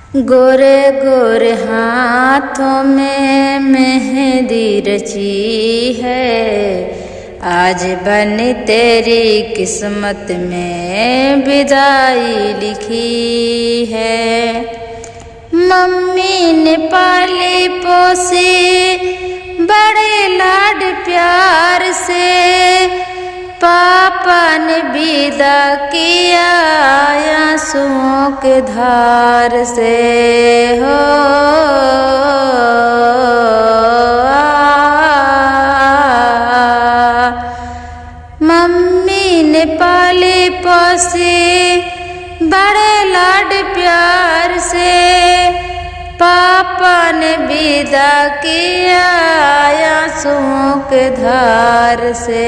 गोरे गोरे हाथों में मेहंदी रची है, आज बन तेरी किस्मत में विदाई लिखी है। मम्मी ने पाली पोसी बड़े लाड प्यार से, पापा ने विदा किया आंसुओं के धार से। हो मम्मी ने पाली पोसी बड़े लाड प्यार से, पापा ने विदा किया आंसुओं के धार से।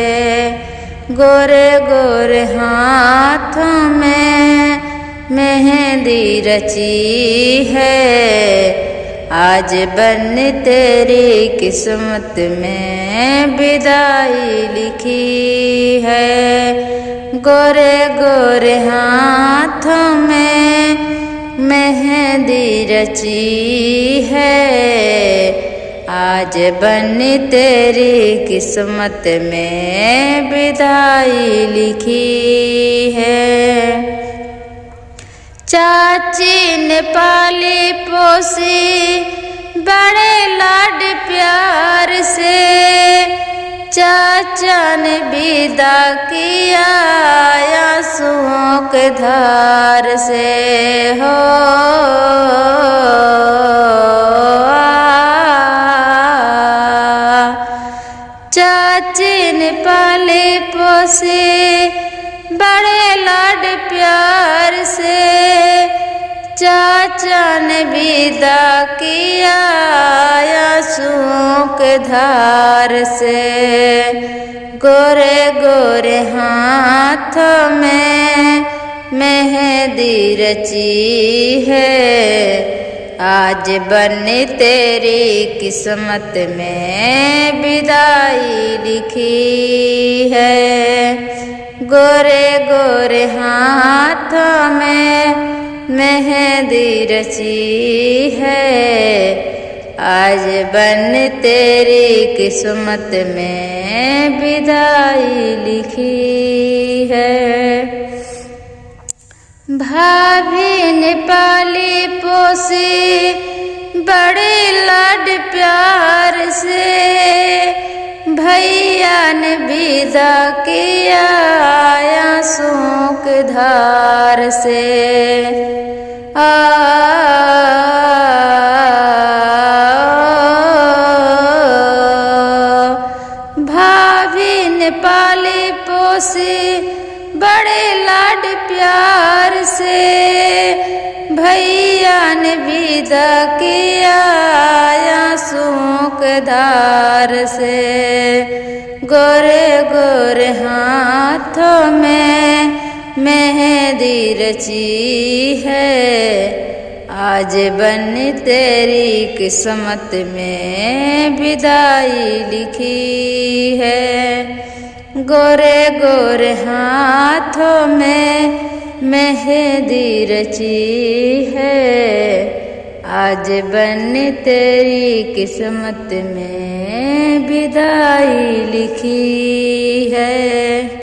गोरे गोरे हाथों में मेहंदी रची है, आज बन तेरी किस्मत में विदाई लिखी है। गोरे गोरे हाथों में मेहंदी रची है, आज बन तेरी किस्मत में विदाई लिखी है। चाची ने पाली पोसी बड़े लाड प्यार से, चाचा ने विदा किया आंसुओं के धार से। हो चाची ने पाली पोसी बड़े लाड प्यार से, चाचा ने विदा किया आंसुओं के धार से। गोरे गोरे हाथों में मेहंदी रची है, आज बन तेरी किस्मत में विदाई लिखी है। गोरे गोरे हाथों में मेहंदी रची है, आज बन तेरी किस्मत में विदाई लिखी है। भाभी ने पाली पोसी बड़े लाड प्यार से, भैया ने विदा किया आंसुओं के धार से। भाभी ने पाली पोसी बड़े लाड प्यार से, भैया ने विदा किया आंसुओं के धार से। गोरे गोरे हाथों में मेहंदी रची है, आज बन तेरी किस्मत में विदाई लिखी है। गोरे गोरे हाथों में मेहंदी रची है, आज बन तेरी किस्मत में विदाई लिखी है।